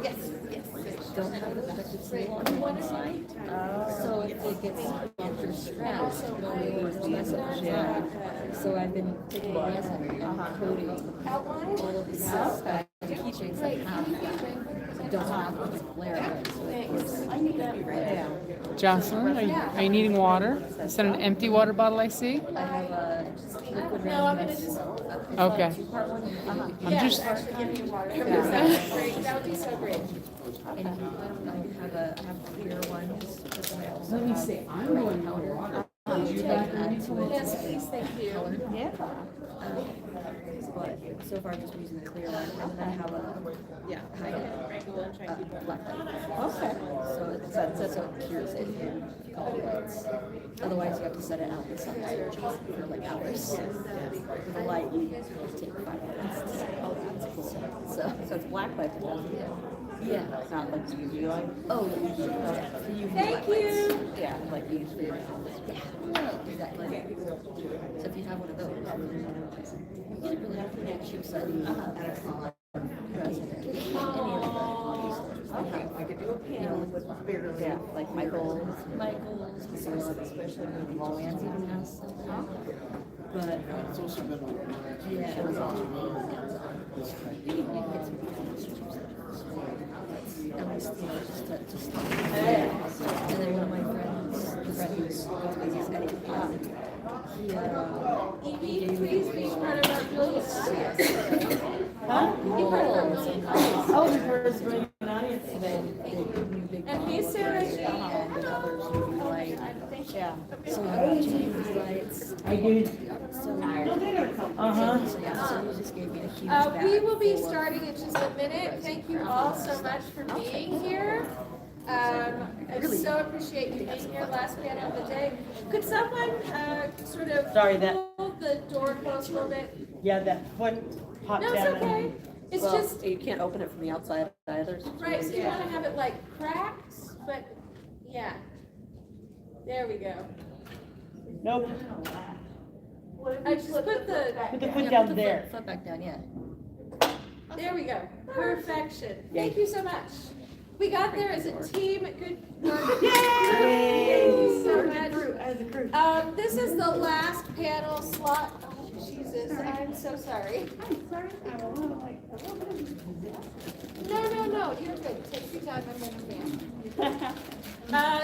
Yes, yes. Don't have the effective seal on one side. So if it gets under stress, it will mess up the job. So I've been taking resin and coating all of these keychains that have that don't have this glare. So it works. Yeah. Jocelyn, are you needing water? Is that an empty water bottle I see? I have a liquid resin. Okay. I'm just. That would be so great. And I have a clear one. Let me see. I'm going to. Yes, please, thank you. Yeah. But so far, just using the clear one, and then I have a black light. Okay. So that's what cures it in a couple lights. Otherwise, you have to set it out in the sun for like hours. With a light, you take 5 minutes. Oh, that's cool. So it's black light that does it. Yeah. It's not like UV light. Oh, yeah. Thank you. Yeah, like usually. Yeah. Exactly. So if you have one of those, you should really have to choose a Anacron resident. I could do a panel with barely, like Michael's, especially when the romance even has some. But it's also been yeah, it was you can get some at least, just and then one of my friends, the friend who's Eddie, Evie, please be part of our building. Huh? Oh, the bringing an audience today. And hey, Sarah. And others who like, yeah. So lights. I did. So yeah, so he just gave me a huge bag. We will be starting in just a minute. Thank you all so much for being here. I so appreciate you being here last panel of the day. Could someone sort of pull the door closed a little bit? Yeah, that foot popped No, down. it's okay. It's just you can't open it from the outside either. right. So you want to have it like cracked, but yeah. There we go. Nope. I just put the Put down there. Foot back down, yeah. There we go. Perfection. Thank you so much. We got there as a team. Good work. Yay! Thank you so much. As a crew. This is the last panel slot. Oh, Jesus, I'm so sorry. I'm sorry. No, you're good. Take your time. I'm understand.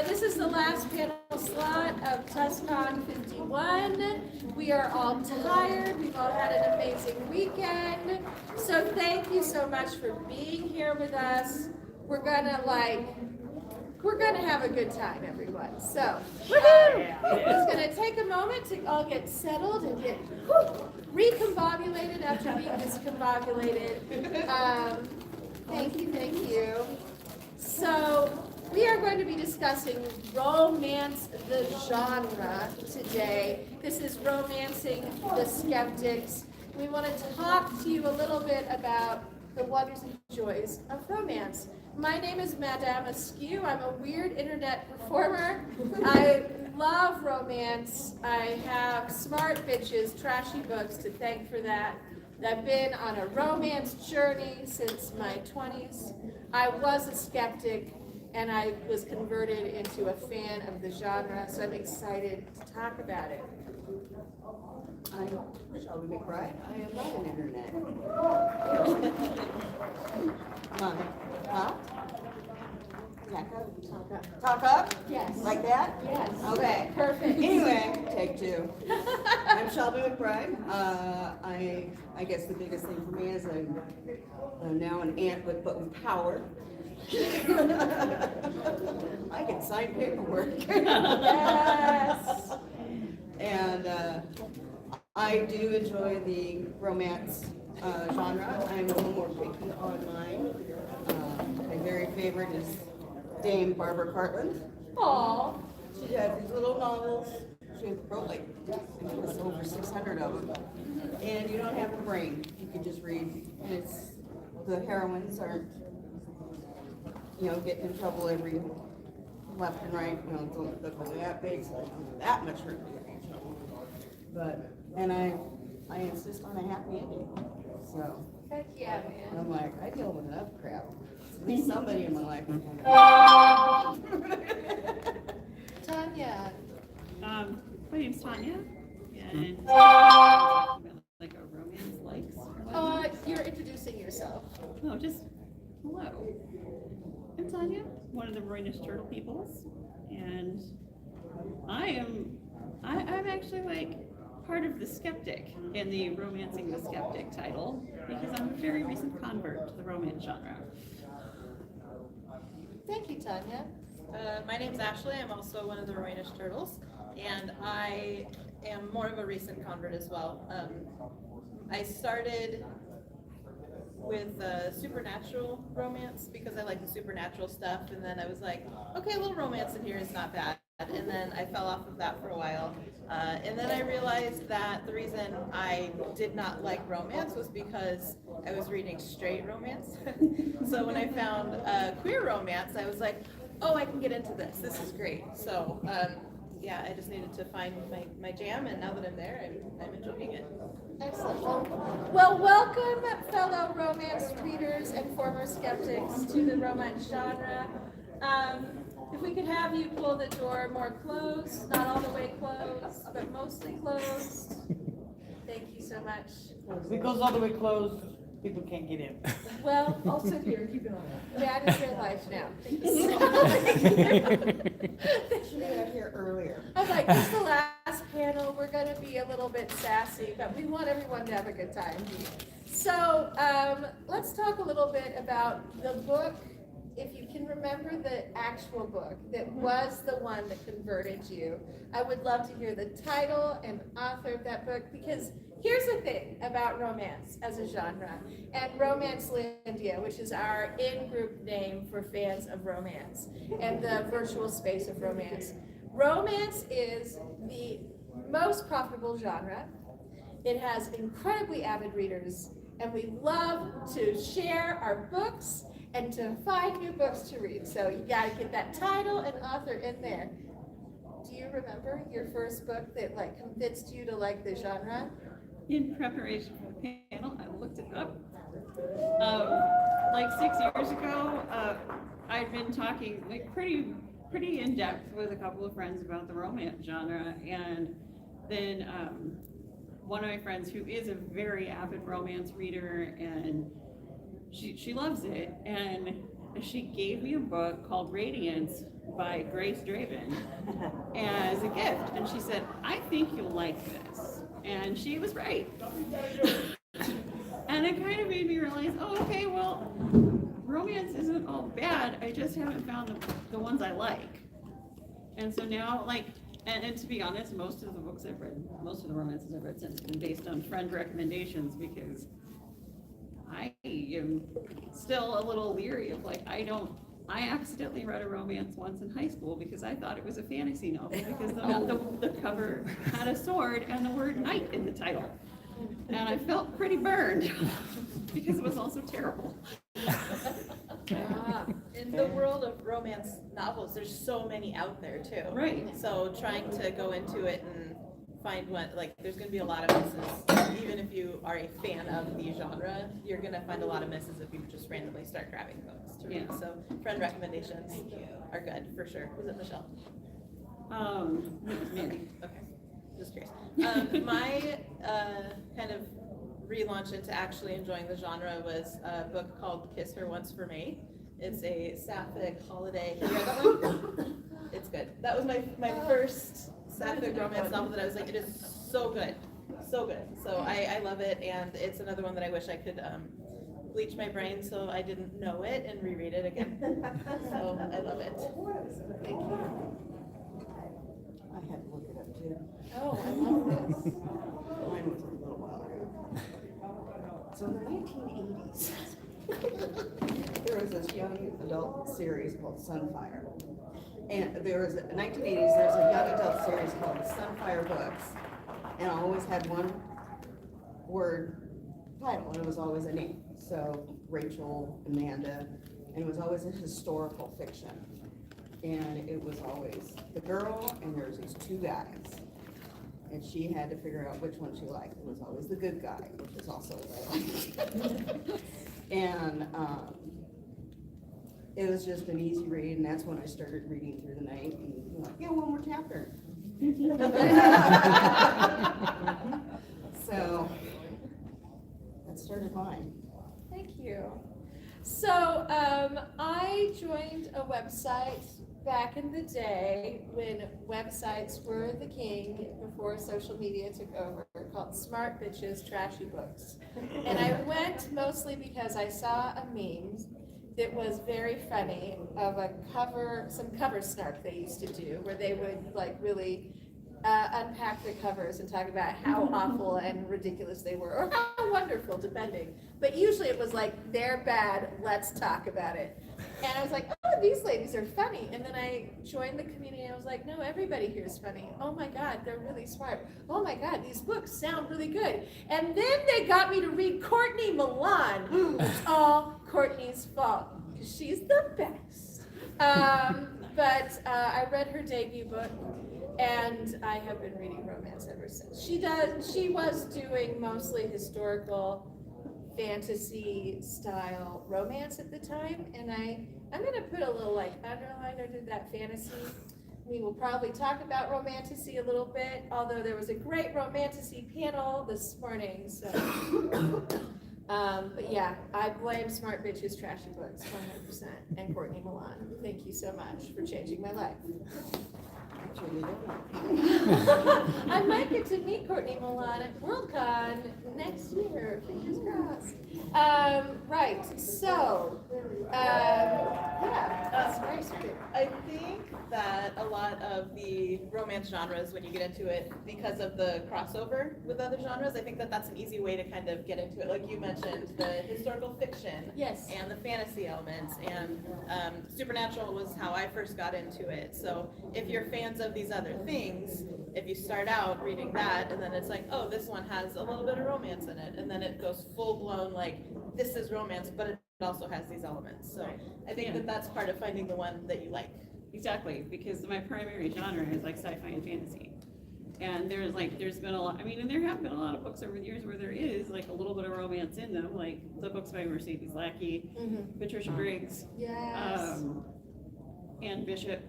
This is the last panel slot of TUSCON 51. We are all tired. We've all had an amazing weekend. So thank you so much for being here with us. We're gonna have a good time, everyone. So, it's gonna take a moment to all get settled and get recombobulated after being discombobulated. Thank you. So, we are going to be discussing romance, the genre, today. This is Romancing the Skeptics. We want to talk to you a little bit about the wonders and joys of romance. My name is Madame Askew. I'm a weird internet performer. I love romance. I have smart bitches, trashy books to thank for that. I've been on a romance journey since my 20s. I was a skeptic, and I was converted into a fan of the genre, so I'm excited to talk about it. Shall we make right? I am not an internet. Huh? Talk up? Yes. Like that? Yes. Okay. Perfect. Anyway, take 2. I'm Shelby McBride. I guess the biggest thing for me is I'm now an aunt but with power. I can sign paperwork. Yes. And I do enjoy the romance genre. I'm a little more picky on mine. My very favorite is Dame Barbara Cartland. Aww. She had these little novels. She wrote like over 600 of them. And you don't have a brain. You can just read. And it's the heroines aren't, getting in trouble every left and right. Don't look like that big, so that much room to get in trouble. But I insist on a happy ending. So Heck yeah, And man. I'm like, I deal with enough crap. At least somebody in my life. Tanya. My name's Tanya, and like a romance likes. You're introducing yourself. Oh, just hello. I'm Tanya, one of the Roynish Turtle peoples, and I'm actually like part of the skeptic in the Romancing the Skeptic title because I'm a very recent convert to the romance genre. Thank you, Tanya. My name's Ashley. I'm also one of the Roynish Turtles, and I am more of a recent convert as well. I started with supernatural romance because I like the supernatural stuff, and then I was like, okay, a little romance in here is not bad. And then I fell off of that for a while. And then I realized that the reason I did not like romance was because I was reading straight romance. So when I found queer romance, I was like, oh, I can get into this. This is great. So yeah, I just needed to find my jam, and now that I'm there, I'm enjoying it. Excellent. Well, welcome, fellow romance readers and former skeptics, to the romance genre. If we could have you pull the door more closed, not all the way closed, but mostly closed. Thank you so much. If it goes all the way closed, people can't get in. Well, I'll sit here and keep it on. that is your life now. Should have got here earlier. I'm like, this is the last panel. We're going to be a little bit sassy, but we want everyone to have a good time. So let's talk a little bit about the book. If you can remember the actual book that was the one that converted you, I would love to hear the title and author of that book, because here's the thing about romance as a genre, and Romancelandia, which is our in-group name for fans of romance, and the virtual space of romance. Romance is the most profitable genre. It has incredibly avid readers, and we love to share our books and to find new books to read. So you gotta get that title and author in there. Do you remember your first book that like convinced you to like the genre? In preparation for the panel, I looked it up. Like 6 years ago, I'd been talking like pretty in depth with a couple of friends about the romance genre, and then one of my friends who is a very avid romance reader, and she loves it, and she gave me a book called Radiance by Grace Draven as a gift, and she said, I think you'll like this, and she was right. And it kind of made me realize, oh, okay, well, romance isn't all bad, I just haven't found the ones I like. And so now, like, and to be honest, most of the books I've read, most of the romances I've read since have been based on friend recommendations, because I am still a little leery of like, I accidentally read a romance once in high school because I thought it was a fantasy novel because the cover had a sword and the word knight in the title. And I felt pretty burned because it was also terrible. In the world of romance novels, there's so many out there too. Right. So trying to go into it and find one, like there's going to be a lot of misses. Even if you are a fan of the genre, you're going to find a lot of misses if you just randomly start grabbing books to read. Yeah. So friend recommendations are good for sure. Was it Michelle? Maybe. Okay, just curious. My kind of relaunch into actually enjoying the genre was a book called Kiss Her Once for Me. It's a sapphic holiday. You read that one? It's good. That was my first sapphic romance novel that I was like, it is so good. So good. So I love it, and it's another one that I wish I could bleach my brain so I didn't know it and reread it again. So I love it. Thank you. I had to look it up too. Oh, I love this. Mine was a little while ago. So in the 1980s, there was this young adult series called Sunfire. And there was, in the 1980s, there's a young adult series called Sunfire Books. And I always had one word title, and it was always a name. So Rachel, Amanda, and it was always a historical fiction. And it was always the girl, and there's these two guys. and she had to figure out which one she liked. It was always the good guy, which is also what I liked. And it was just an easy read, and that's when I started reading through the night, and like, yeah, one more chapter. So that started mine. Thank you. So, I joined a website back in the day when websites were the king before social media took over, called Smart Bitches Trashy Books. And I went mostly because I saw a meme that was very funny of some cover snark they used to do, where they would like really unpack the covers and talk about how awful and ridiculous they were, or how wonderful, depending. But usually it was like, they're bad, let's talk about it. And I was like, oh, these ladies are funny. And then I joined the community and I was like, no, everybody here is funny. Oh my God, they're really smart. Oh my God, these books sound really good. And then they got me to read Courtney Milan. It's all Courtney's fault, because she's the best. But I read her debut book, and I have been reading romance ever since. She was doing mostly historical fantasy style romance at the time, and I'm gonna put a little like underline under that fantasy. We will probably talk about romantasy a little bit, although there was a great romantasy panel this morning, so. But yeah, I blame Smart Bitches Trashy Books 100%, and Courtney Milan. Thank you so much for changing my life. I might get to meet Courtney Milan at Worldcon next year, fingers crossed. Right, so, yeah, that's very sweet. I think that a lot of the romance genres, when you get into it, because of the crossover with other genres, I think that that's an easy way to kind of get into it. Like you mentioned, the historical fiction. Yes. And the fantasy elements, and supernatural was how I first got into it. So if you're fans of these other things, if you start out reading that, and then it's like, oh, this one has a little bit of romance in it, and then it goes full blown like, this is romance, but it also has these elements. So I think that that's part of finding the one that you like. Exactly, because my primary genre is like sci-fi and fantasy. And there's been a lot, I mean, and there have been a lot of books over the years where there is like a little bit of romance in them, like the books by Mercedes Lackey, Patricia Briggs, Yes. Anne Bishop,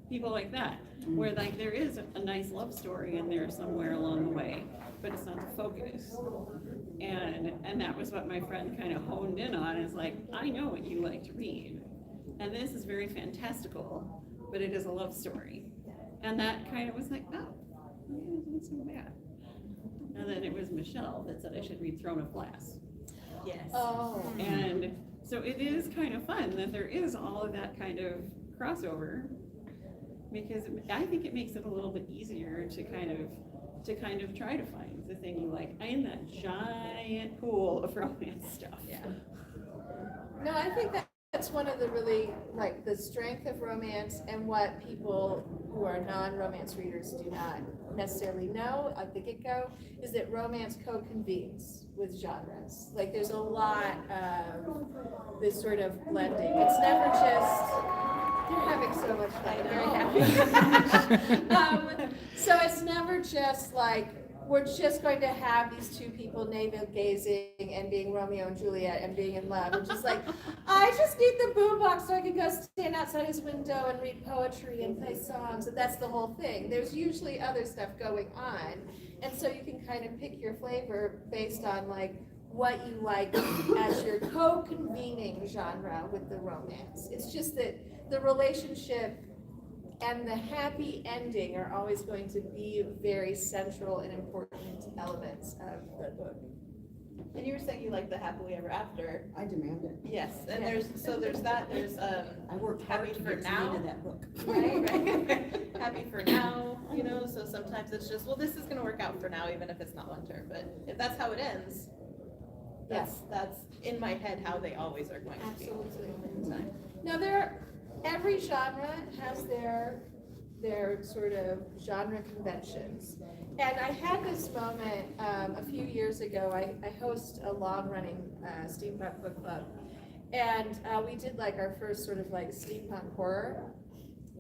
people like that, where like there is a nice love story in there somewhere along the way, but it's not the focus. And that was what my friend kind of honed in on, is like, I know what you like to read. And this is very fantastical, but it is a love story. And that kind of was like, oh, that's not so bad. And then it was Michelle that said I should read Throne of Glass. Yes. Oh. And so it is kind of fun that there is all of that kind of crossover, because I think it makes it a little bit easier to kind of try to find the thing you like in that giant pool of romance stuff. Yeah. No, I think that's one of the really, like, the strength of romance, and what people who are non-romance readers do not necessarily know at the get-go, is that romance co-convenes with genres. Like, there's a lot of this sort of blending. It's never just, they're having so much fun. I'm very happy. So it's never just like, we're just going to have these two people navel-gazing and being Romeo and Juliet and being in love. It's just like, I just need the boombox so I can go stand outside his window and read poetry and play songs, and that's the whole thing. There's usually other stuff going on, and so you can kind of pick your flavor based on like what you like as your co-convening genre with the romance. It's just that the relationship and the happy ending are always going to be very central and important elements of the book. And you were saying you like the happily ever after. I demand it. Yes, and Yeah. there's I worked hard Happy to for get to the now. end of that book. right. Happy for now, you know, so sometimes it's just, well, this is gonna work out for now, even if it's not long term, but if that's how it ends, that's in my head how they always are going to be. Absolutely. Now every genre has their sort of genre conventions. And I had this moment a few years ago. I host a long-running steampunk book club, and we did like our first sort of like steampunk horror.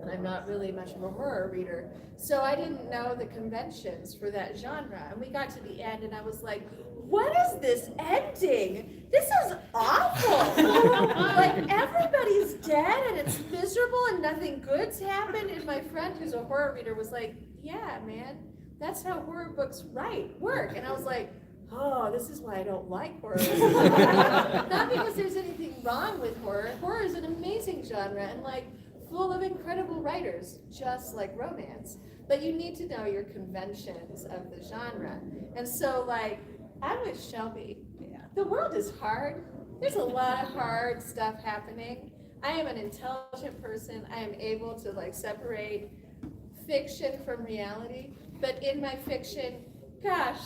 and I'm not really much of a horror reader, so I didn't know the conventions for that genre. And we got to the end, and I was like, what is this ending? This is awful. Like, everybody's dead, and it's miserable, and nothing good's happened. And my friend, who's a horror reader, was like, yeah, man, that's how horror books work. And I was like, oh, this is why I don't like horror. Not because there's anything wrong with horror. Horror is an amazing genre, and like, full of incredible writers, just like romance. But you need to know your conventions of the genre. And so, like, I'm with Shelby. The world is hard. There's a lot of hard stuff happening. I am an intelligent person. I am able to like separate fiction from reality. But in my fiction, gosh,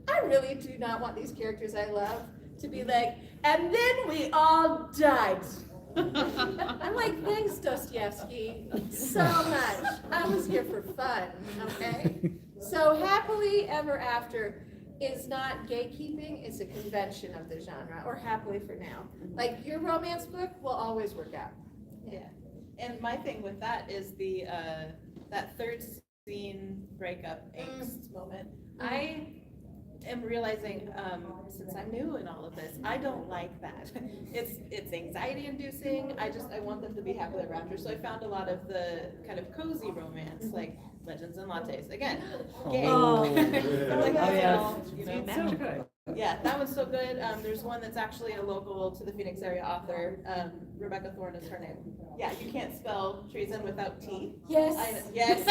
I really do not want these characters I love to be like, and then we all died. I'm like, thanks, Dostoevsky, so much. I was here for fun, okay? So happily ever after is not gatekeeping, it's a convention of the genre, or happily for now. Like, your romance book will always work out. Yeah, and my thing with that is the that third scene breakup angst moment. I am realizing, since I'm new in all of this, I don't like that. It's anxiety inducing. I want them to be happily ever after. So I found a lot of the kind of cozy romance, like Legends and Lattes. Again, gay. Oh. Like, Oh, yes. you know, It's so good. yeah, that one's so good. There's one that's actually a local to the Phoenix area author. Rebecca Thorne is her name. Yeah, you can't spell treason without T. Yes. Yes.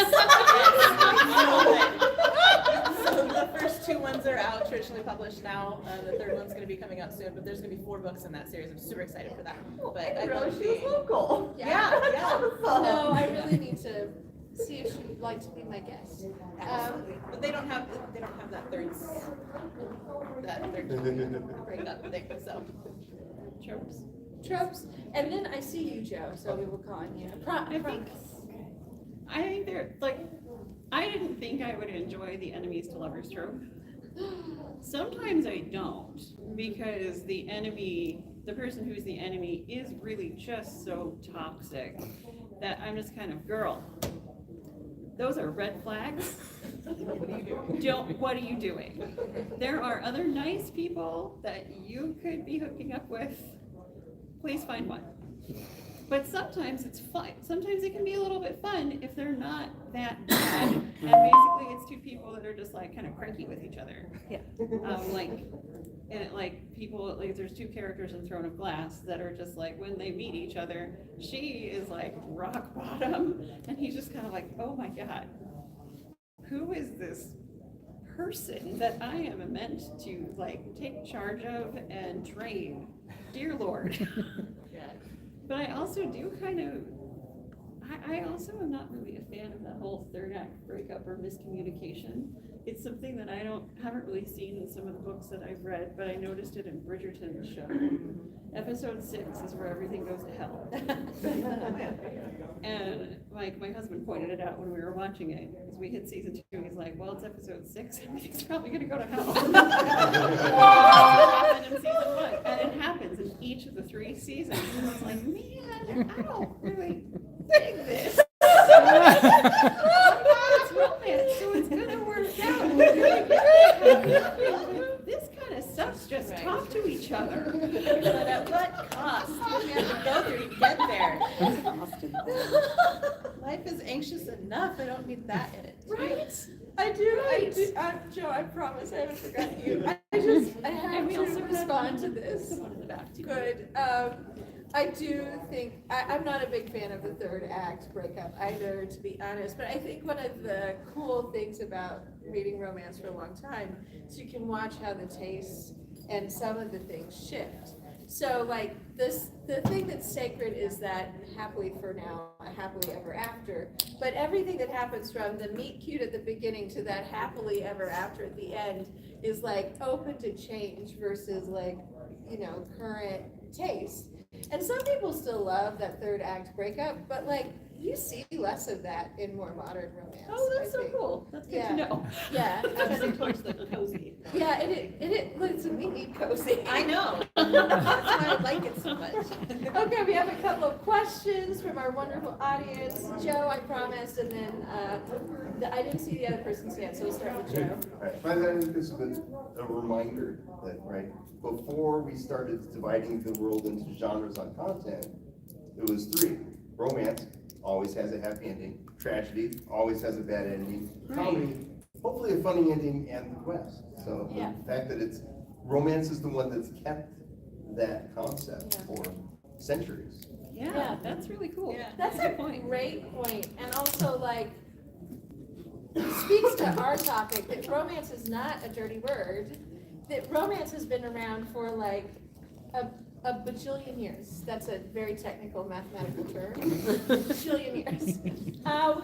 So the first two ones are out, traditionally published now. The third one's going to be coming out soon, but there's going to be 4 books in that series. I'm super excited for that. But I Really, thought she was local. yeah. No, I really need to see if she would like to be my guest. Absolutely. But they don't have that third breakup thing. So Tropes. And then I see you, Joe, so we will call on you. I think they're like, I didn't think I would enjoy the enemies to lovers trope. Sometimes I don't, because the enemy, the person who's the enemy, is really just so toxic that I'm just kind of, girl, those are red flags. What are you doing? There are other nice people that you could be hooking up with. Please find one. But sometimes it's fun. Sometimes it can be a little bit fun if they're not that bad. And basically it's two people that are just like kind of cranky with each other. Yeah. People, like there's 2 characters in Throne of Glass that are just like, when they meet each other, she is like rock bottom and he's just kind of like, oh my God, who is this person that I am meant to like take charge of and train? Dear Lord. But I also do kind of, I also am not really a fan of that whole third act breakup or miscommunication. It's something that I haven't really seen in some of the books that I've read, but I noticed it in Bridgerton's show. Episode 6 is where everything goes to hell. And like my husband pointed it out when we were watching it, because we hit season 2, he's like, well, it's episode 6, everything's probably gonna go to hell. Happened in season 1, and it happens in each of the 3 seasons. And I was like, man, I don't really dig this. It's romance, so it's gonna work out. This kind of sucks. Just talk to each other. but at what cost? We have to go through to get there. Life is anxious enough. I don't need that in it. Right? I do, Joe, I promise I haven't forgotten you. I have to respond to this. Someone in the back too. Good. I do think, I'm not a big fan of the third act breakup either, to be honest, but I think one of the cool things about reading romance for a long time is you can watch how the tastes and some of the things shift. So like the thing that's sacred is that happily for now, happily ever after, but everything that happens from the meet cute at the beginning to that happily ever after at the end is like open to change versus like, you know, current taste. And some people still love that third act breakup, but like you see less of that in more modern romance. Oh, that's I so think. cool. That's good Yeah. to know. Yeah, Heading towards the cozy. yeah, listen, we need cozy. I know. That's why I like it so much. Okay, we have a couple of questions. questions from our wonderful audience. Joe, I promised, and then I didn't see the other person's hand, so we'll start with Joe. Right. I think this is a reminder that, right, before we started dividing the world into genres on content, it was three. Romance always has a happy ending. Tragedy always has a bad ending. Comedy, hopefully a funny ending, and the quest. So Yeah. the fact that it's, romance is the one that's kept that concept for centuries. Yeah, that's really cool. Yeah. That's a great point, and also like speaks to our topic that romance is not a dirty word. That romance has been around for like a bajillion years. That's a very technical mathematical term. Bajillion years.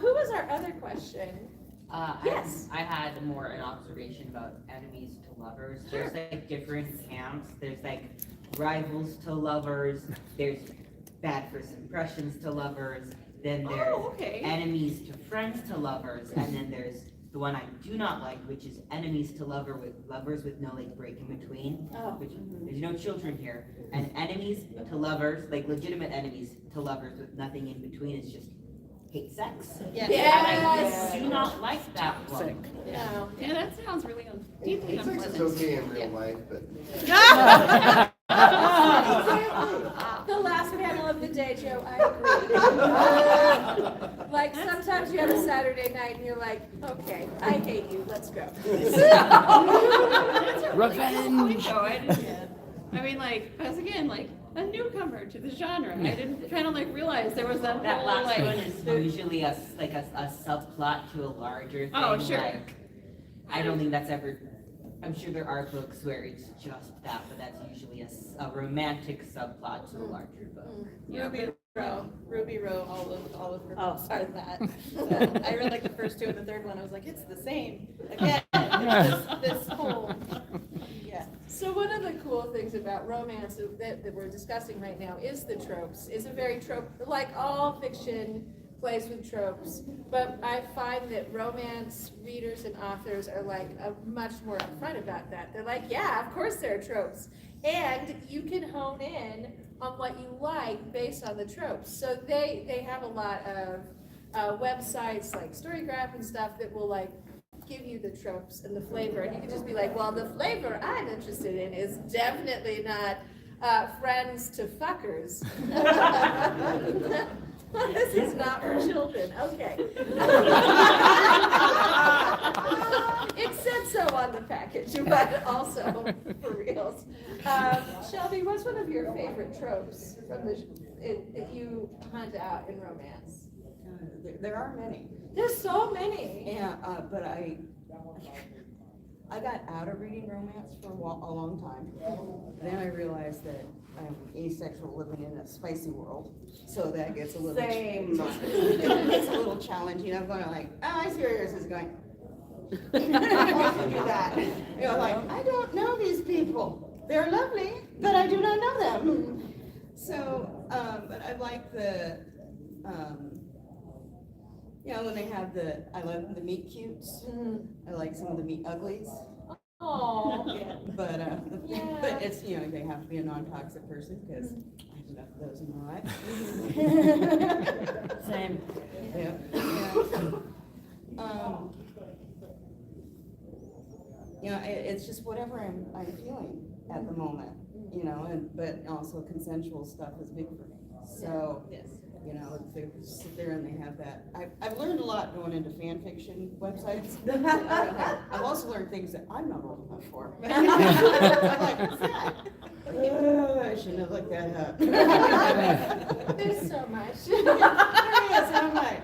Who was our other question? Yes. I had more an observation about enemies to lovers. Sure. There's like different camps. There's like rivals to lovers. There's bad first impressions to lovers. Then there's okay. enemies to friends to lovers, and then there's the one I do not like, which is enemies to lovers with no like break in between. Oh. Which there's no children here, and enemies to lovers, like legitimate enemies to lovers with nothing in between. Is just hate sex. Yeah. Yes. I do not like that one. No. Yeah, that sounds really deeply Sex is unpleasant. okay in real life, but The last panel of the day, Joe, I agree. Like sometimes you have a Saturday night and you're like, okay, I hate you, let's go. Revenge. So I didn't. I mean, like, as again, like a newcomer to the genre, I didn't kind of like realize there was that That whole last like. one is usually a subplot to a larger thing. Oh, sure. Like, I don't think that's ever. I'm sure there are books where it's just that, but that's usually a romantic subplot to a larger book. Ruby wrote all of her Oh, books are that. So I read like the first two and the third one. I was like, it's the same again. This whole yeah. So one of the cool things about romance that we're discussing right now is the tropes. It's a very trope, like all fiction plays with tropes, but I find that romance readers and authors are like much more upfront about that. They're like, yeah, of course there are tropes. And you can hone in on what you like based on the tropes. So they have a lot of websites like Storygraph and stuff that will like give you the tropes and the flavor, and you can just be like, well, the flavor I'm interested in is definitely not friends to fuckers. This is not for children, okay. It said so on the package, but also for reals. Shelby, what's one of your favorite tropes from that you hunt out in romance? There are many. There's so many. Yeah, but I got out of reading romance for a long time. Then I realized that I'm asexual living in a spicy world, so that gets a little Same. It gets a little challenging. I'm going like, oh, I see where yours is going. I also do that. You know, like I don't know these people. They're lovely, but I do not know them. So, but I like the. You know, when they have I love the meet cutes. I like some of the meet uglies. Oh. But, Yeah. but it's, you know, they have to be a non-toxic person because I have enough of those in my life. Same. Yeah. You know, it's just whatever I'm feeling at the moment, you know, but also consensual stuff is big for me. So, Yes. you know, they sit there and they have that. I've learned a lot going into fan fiction websites. I've also learned things that I'm not old enough for. I'm like, what's that? I shouldn't have looked that up. There's so much. Yes, and I'm like,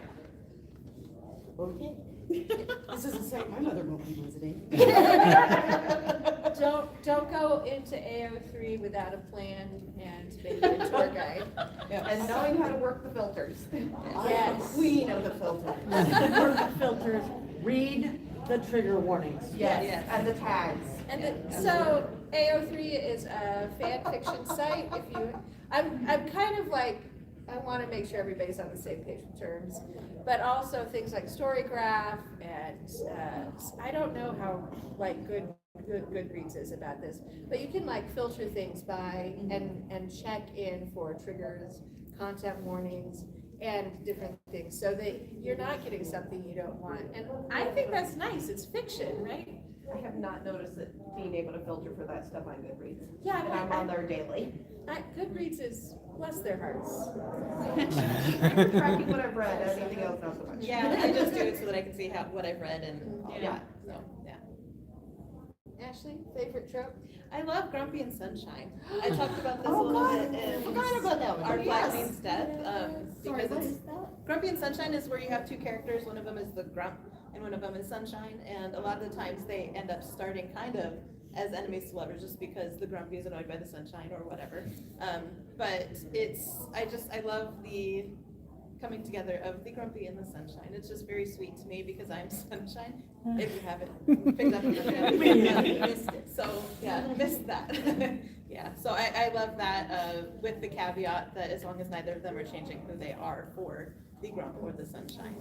okay. This is a site my mother won't be visiting. Don't go into AO3 without a plan and maybe a tour guide. And knowing how to work the filters. I'm the queen of the filter. Work the filters, read the trigger warnings. Yes. And the tags. And so AO3 is a fan fiction site. I'm kind of like, I want to make sure everybody's on the same page with terms, but also things like Storygraph and I don't know how like Goodreads is about this, but you can like filter things by and check in for triggers, content warnings, and different things, so that you're not getting something you don't want. And I think that's nice. It's fiction, right? I have not noticed that being able to filter for that stuff on Goodreads. Yeah, And I'm on there daily. Goodreads is, bless their hearts. Tracking what I've read, anything else, not so much. Yeah, I just do it so that I can see what I've read and, Yeah. so, yeah. Ashley, favorite trope? I love Grumpy and Sunshine. I talked about this a Oh, little God. bit in Forgot about that one. Our Flag Yes. Means Death, Sorry, because what it's, is that? Grumpy and Sunshine is where you have two characters, one of them is the Grump and one of them is Sunshine, and a lot of the times they end up starting kind of as enemies to lovers just because the Grumpy is annoyed by the Sunshine or whatever. But I love the coming together of the Grumpy and the Sunshine. It's just very sweet to me because I'm Sunshine, if you haven't picked up on that. Missed it. So, yeah, missed that. Yeah, so I love that, with the caveat that as long as neither of them are changing who they are for the Grump or the Sunshine.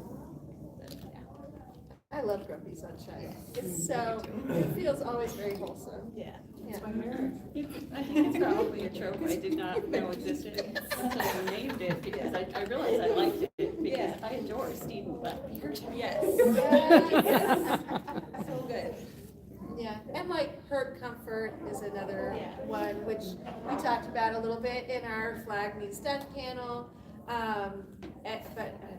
But, yeah. I love Grumpy Sunshine. It's so, it feels always very wholesome. Yeah. Yeah. I think it's probably a trope I did not know existed until I named it, because I realized I liked it, because I adore Stephen Blackbeard. Yes. Yes. So good. Yeah, and like Herb Comfort is another Yeah. one, which we talked about a little bit in our Flag Means Death panel. But I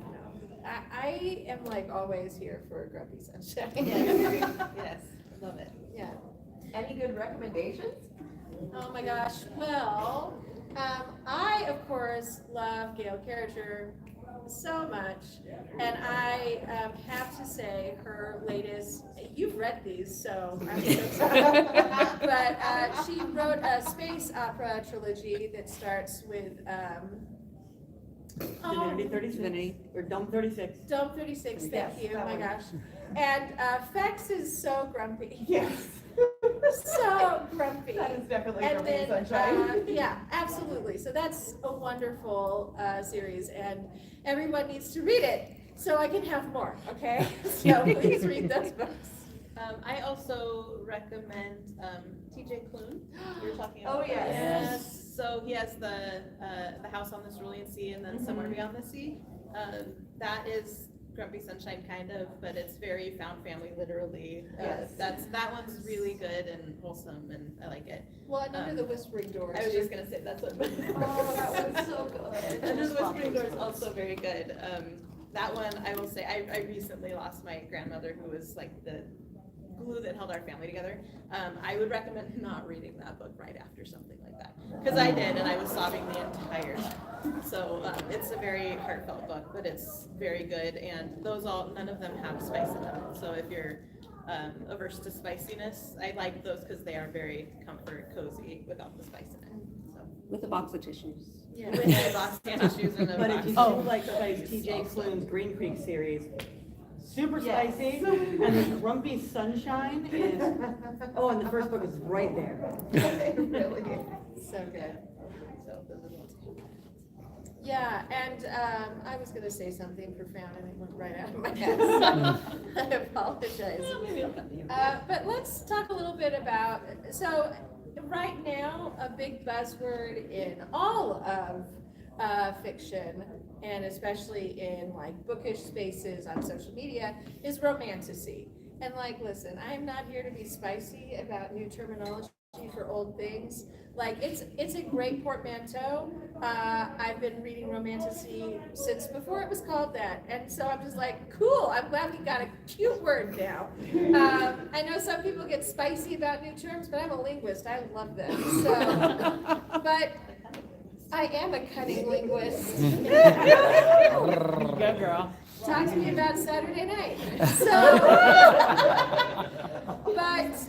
don't know. I am like always here for Grumpy Sunshine. Yes. Yes. Love it. Yeah. Any good recommendations? Oh my gosh. Well, I of course love Gail Carriger so much, and I have to say her latest. You've read these, so I'm so sorry. But she wrote a space opera trilogy that starts with Divinity 36, or Dome 36. Dome 36. Thank Yes, you. Oh that my one. gosh. And Fex is so grumpy. Yes. So grumpy. That is definitely And Grumpy then, Sunshine. yeah, absolutely. So that's a wonderful series, and everyone needs to read it so I can have more. Okay, so please read those books. I also recommend TJ Klune. We were talking about Oh, yes. Yes. So he has the House on the Cerulean Sea and then Somewhere Beyond the Sea. That is Grumpy Sunshine kind of, but it's very found family literally. Yes. That one's really good and wholesome, and I like it. Well, and Under the Whispering Doors. I was just gonna say that's what. Oh, that one's so good. Under the Whispering Doors is also very good. That one, I will say, I recently lost my grandmother, who was like the glue that held our family together. I would recommend not reading that book right after something like that, because I did, and I was sobbing the entire time. So it's a very heartfelt book, but it's very good, and none of them have spice in them. So if you're averse to spiciness, I like those because they are very comfort, cozy without the spice in it. So With a box of tissues. Yeah. with a box of tissues and a But box if you of do like T.J. Klune's Green Creek series, super spicy, and the Grumpy Sunshine is, oh, and the first book is right there. Really so good. So those are the ones. Yeah, and I was gonna say something profound and it went right out of my head. So I apologize. But let's talk a little bit about, so right now, a big buzzword in all of fiction, and especially in like bookish spaces on social media, is romantasy. And like, listen, I am not here to be spicy about new terminology for old things. Like, it's a great portmanteau. I've been reading romantasy since before it was called that, and so I'm just like, cool. I'm glad we got a cute word now. I know some people get spicy about new terms, but I'm a linguist. I love them. So, but I am a cunning linguist. Good girl. Talk to me about Saturday night. So, but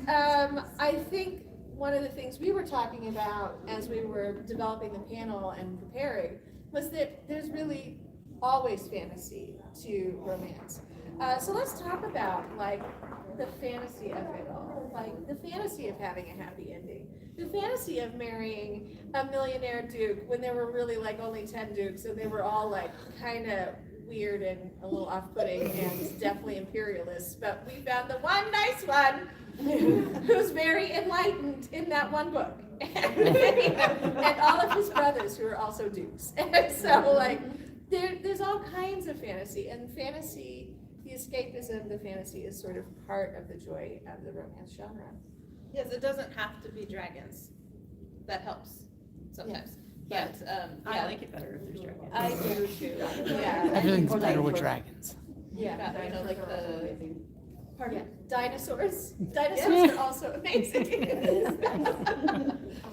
I think one of the things we were talking about as we were developing the panel and preparing was that there's really always fantasy to romance. So let's talk about like the fantasy of it all, like the fantasy of having a happy ending, the fantasy of marrying a millionaire duke when there were really like only 10 dukes and they were all like kind of weird and a little off-putting and definitely imperialists, but we found the one nice one who's very enlightened in that one book. and all of his brothers who are also dukes. And so like, there's all kinds of fantasy, and fantasy, the escapism, the fantasy is sort of part of the joy of the romance genre. Yes, it doesn't have to be dragons. That helps sometimes. But, I yeah, like it better if there's dragons. I do too, yeah. Everything's Or better like with for- dragons. Yeah, you know, like the, pardon, dinosaurs, dinosaurs are also amazing.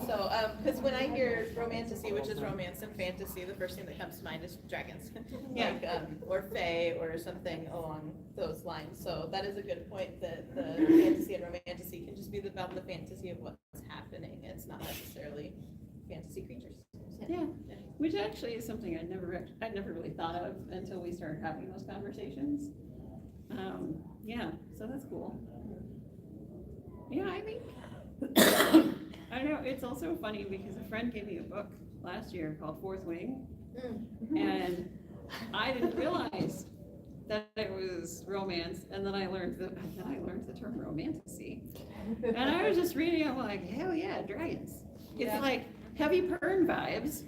so, because when I hear romantasy, which is romance and fantasy, the first thing that comes to mind is dragons. Yeah. Like, or fae or something along those lines. So that is a good point, that the fantasy and romantasy can just be about the fantasy of what's happening. It's not necessarily fantasy creatures. Yeah, which actually is something I'd never really thought of until we started having those conversations. Yeah, so that's cool. Yeah, I think, I don't know, it's also funny because a friend gave me a book last year called Fourth Wing, and I didn't realize that it was romance, and then I learned the term romantasy. And I was just reading, I'm like, hell yeah, dragons. It's like heavy Pern vibes.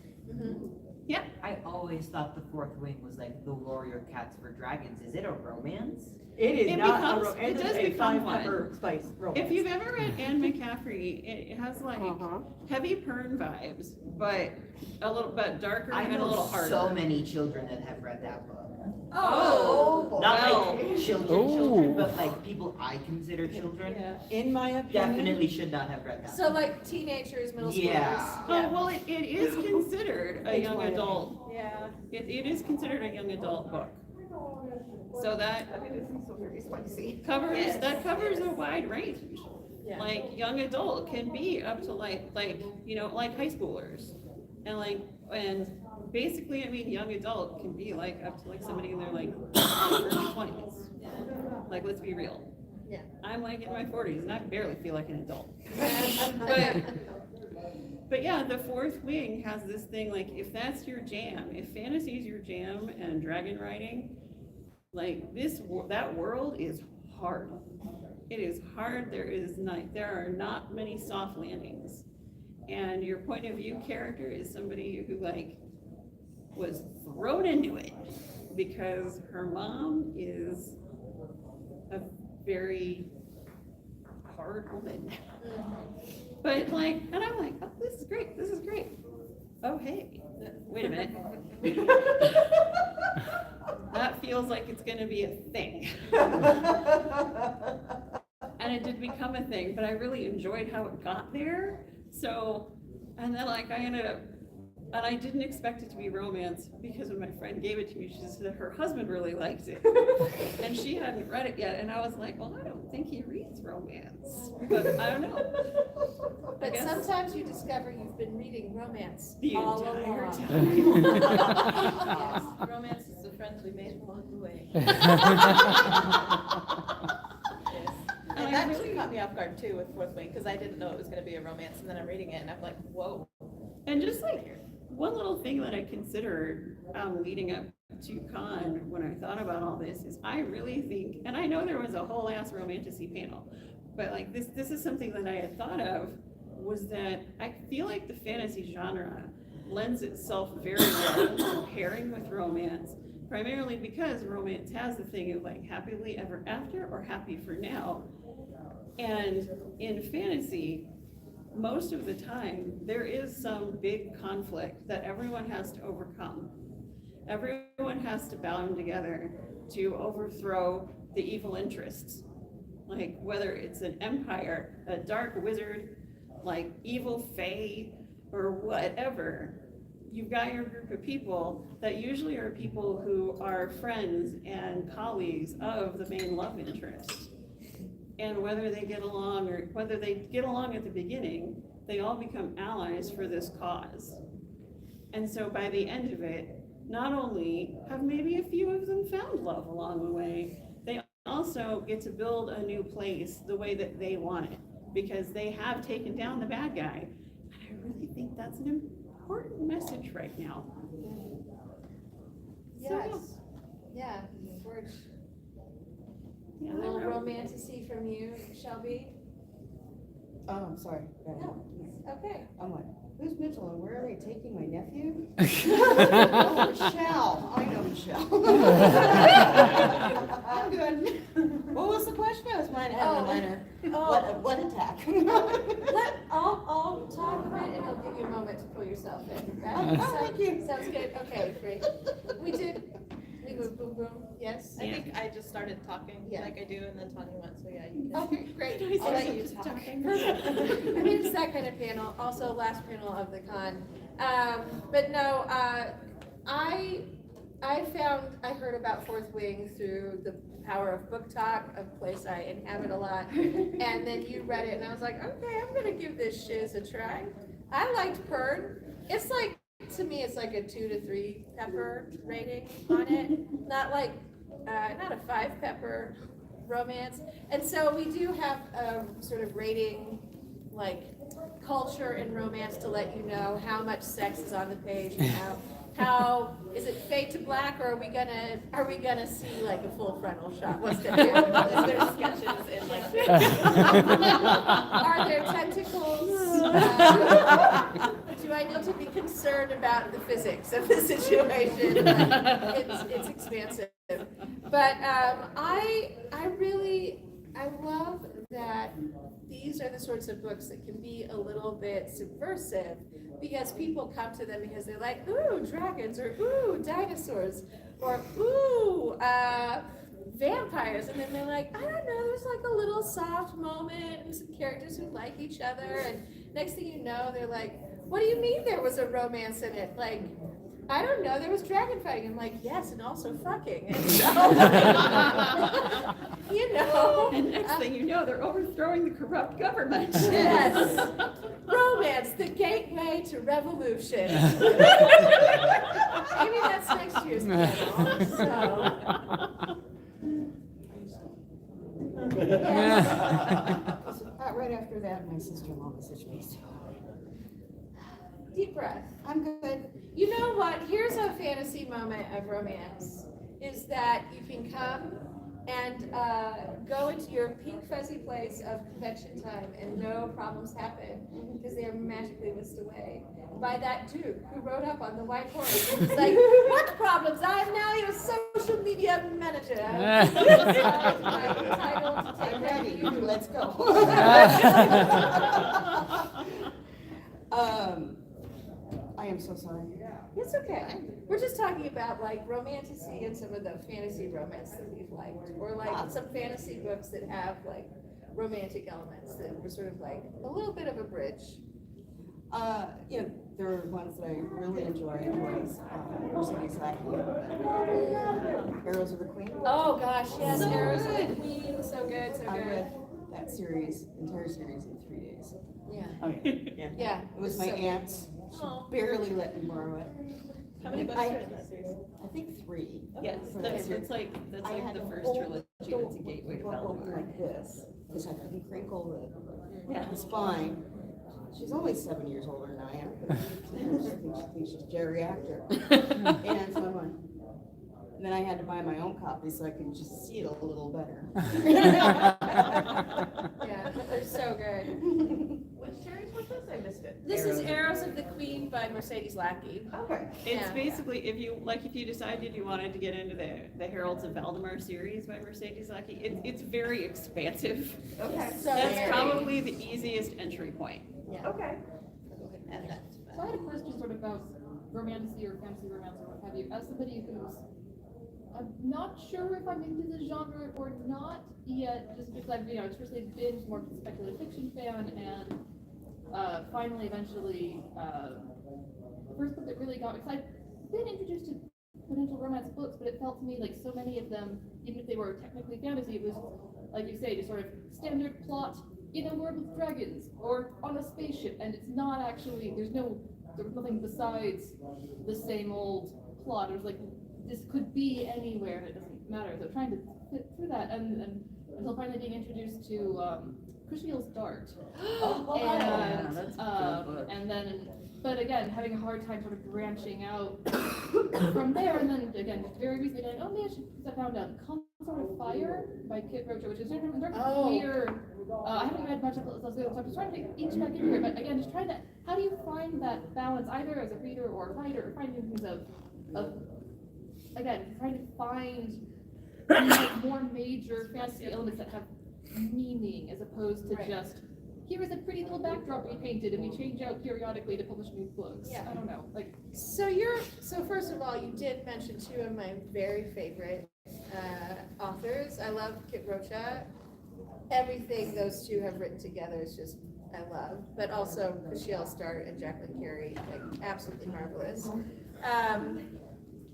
Yeah. I always thought the Fourth Wing was like the warrior cats for dragons. Is it a romance? It is It not becomes- a, it it's does a become five pepper spice romance. If you've ever read Anne McCaffrey, it has like heavy Pern vibes, but a little bit darker I and a know little harder. so many children that have read that book. Oh, Not well. like children, but like people I consider children. Yeah. In my opinion. Definitely should not have read that. so like teenagers, middle schoolers. Yeah. Oh, well, it is considered a young HYA. adult. Yeah. It is considered a young adult book. So that covers, Yes. that covers a wide range. Yeah. Like, young adult can be up to like, you know, like high schoolers. And basically, I mean, young adult can be like up to like somebody in their like early 20s. Like, let's be real. Yeah. I'm like in my 40s and I barely feel like an adult. But yeah, the Fourth Wing has this thing, like, if that's your jam, if fantasy is your jam and dragon riding, like that world is hard. It is hard. There are not many soft landings. And your point of view character is somebody who like was thrown into it because her mom is a very hard woman. But like, and I'm like, oh, this is great. Oh, hey, wait a minute. That feels like it's gonna be a thing. And it did become a thing, but I really enjoyed how it got there. So, and then like I ended up, and I didn't expect it to be romance because when my friend gave it to me, she said that her husband really liked it. And she hadn't read it yet, and I was like, well, I don't think he reads romance, but I don't know. But sometimes you discover you've been reading romance The all entire along. time. yes, romance is the friends we made along the way. And that actually caught me off guard too with Fourth Wing, because I didn't know it was gonna be a romance, and then I'm reading it and I'm like, whoa. And just like one little thing that I considered leading up to con when I thought about all this is I really think, and I know there was a whole ass romantasy panel, but like this is something that I had thought of, was that I feel like the fantasy genre lends itself very well to pairing with romance, primarily because romance has the thing of like happily ever after or happy for now. And in fantasy, most of the time, there is some big conflict that everyone has to overcome. Everyone has to bound together to overthrow the evil interests. Like whether it's an empire, a dark wizard, like evil fae, or whatever. You've got your group of people that usually are people who are friends and colleagues of the main love interest. And whether they get along or whether they get along at the beginning, they all become allies for this cause. And so by the end of it, not only have maybe a few of them found love along the way, they also get to build a new place the way that they want it, because they have taken down the bad guy. And I really think that's an important message right now. Yes, yeah, George. Yeah, A little romantasy from you, Shelby? Oh, I'm sorry. Go ahead. Okay. I'm like, who's Mitchell and where are they taking my nephew? Oh, Michelle. I know Michelle. I'm good. What was the question? I was mine. I have a minor. What attack? I'll talk a bit and I'll give you a moment to pull yourself in. Right? Thank you. Sounds good. Okay, great. We go boom boom. Yes. I think I just started talking Yeah. like I do, and then Tanya went, so yeah, you can. Okay, great. I I'll let say you some talk. talking? I mean, it's that kind of panel, also last panel of the con. But no, I heard about Fourth Wing through the power of book talk, a place I inhabit a lot. And then you read it and I was like, okay, I'm gonna give this shiz a try. I liked Pern. It's like, to me, it's like a 2 to 3 pepper rating on it. Not like, not a 5 pepper romance. And so we do have a sort of rating, like culture and romance to let you know how much sex is on the page and how is it fade to black, or are we gonna see like a full frontal shot? What's gonna happen? Is there sketches in like are there tentacles? Do I need to be concerned about the physics of the situation? It's expansive. But I love that these are the sorts of books that can be a little bit subversive, because people come to them because they're like, ooh, dragons, or ooh, dinosaurs, or ooh, vampires, and then they're like, I don't know, there's like a little soft moment and some characters who like each other, and next thing you know, they're like, what do you mean there was a romance in it? Like, I don't know, there was dragon fighting. I'm like, yes, and also fucking. And so, you know. And next thing you know, they're overthrowing the corrupt government. Yes. Romance, the gateway to revolution. Maybe that's next year's panel. So. Yes. Right after that, my sister-in-law messaged me. Deep breath. I'm good. You know what? Here's a fantasy moment of romance, is that you can come and go into your pink fuzzy place of convention time and no problems happen because they are magically whisked away by that dude who rode up on the white horse and was like, what problems? I am now your social media manager. I'm entitled to take I'm care of ready. you. Let's go. I am so sorry. It's okay. We're just talking about like romanticy and some of the fantasy romance that we've liked, or like some fantasy books that have like romantic elements that were sort of like a little bit of a bridge. You know, there are ones that I really enjoyed was Mercedes Lackey, Arrows of the Queen. Oh gosh, yes, Arrows of the Queen, so good, so I good. read that series, entire series in 3 days. Yeah, Oh, yeah. yeah. It was my so- aunt's. She barely let me borrow it. How many books are in that series? I think 3. Yes, For that that's series. like I had the to first hold trilogy the that's a gateway to book open Valinor. like this, because I couldn't crinkle Yeah. the spine. She's only 7 years older than I am, but she thinks she's Jerry actor. And so I'm like, and then I had to buy my own copy so I could just see it a little better. Yeah, they're so good. Which series was this? I missed it. This is Arrows of the Queen by Mercedes Lackey. Okay. It's Yeah. basically, if you decided you wanted to get into the Heralds of Valdemar series by Mercedes Lackey, it's very expansive. Okay. So That's very- probably the easiest entry point. Okay. And that. So I had a question sort of about romantasy or fantasy romance or what have you. As somebody who's, I'm not sure if I'm into the genre or not yet, just because I've, especially been more of a speculative fiction fan, and finally, eventually, the first book that really got me, because I've been introduced to potential romance books, but it felt to me like so many of them, even if they were technically fantasy, it was, like you say, just sort of standard plot in a world with dragons or on a spaceship, and it's not actually, there was nothing besides the same old plot. It was like, this could be anywhere, and it doesn't matter. So trying to fit through that, and until finally being introduced to Cushion's Dart. And then, but again, having a hard time sort of branching out from there, and then again, just very recently going, oh, maybe I should, because I found out Concept Sort of Fire by Kit Rocha, which is sort of Oh. queer. I haven't read much of it, so I'm just trying to each back into it. But again, just trying to, how do you find that balance, either as a reader or a writer, or finding things of again, trying to find more major fantasy elements that have meaning, as opposed to Right. just, here is a pretty little backdrop we painted, and we change out periodically to publish new books. Yeah. I don't know, like. So first of all, you did mention two of my very favorite authors. I love Kit Rocha. Everything those two have written together is just, I love. But also Michelle Starr and Jacqueline Carey, like absolutely marvelous.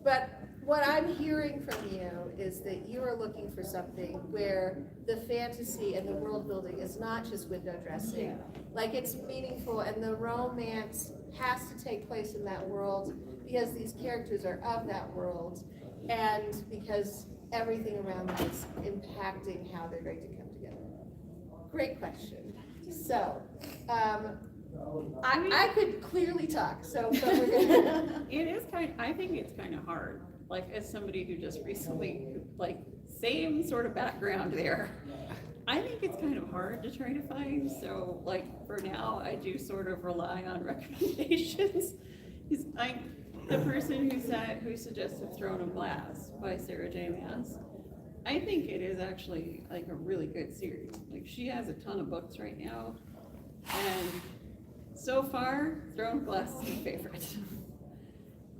But what I'm hearing from you is that you are looking for something where the fantasy and the world building is not just window dressing. Like, it's meaningful, and the romance has to take place in that world because these characters are of that world, and because everything around them is impacting how they're going to come together. Great question. So, I could clearly talk, so but we're gonna. It is I think it's kind of hard, like, as somebody who just recently, like, same sort of background there. I think it's kind of hard to try to find, so, like, for now, I do sort of rely on recommendations. The person who suggested Throne of Glass by Sarah J. Maas, I think it is actually, like, a really good series. Like, she has a ton of books right now, and so far, Throne of Glass is my favorite.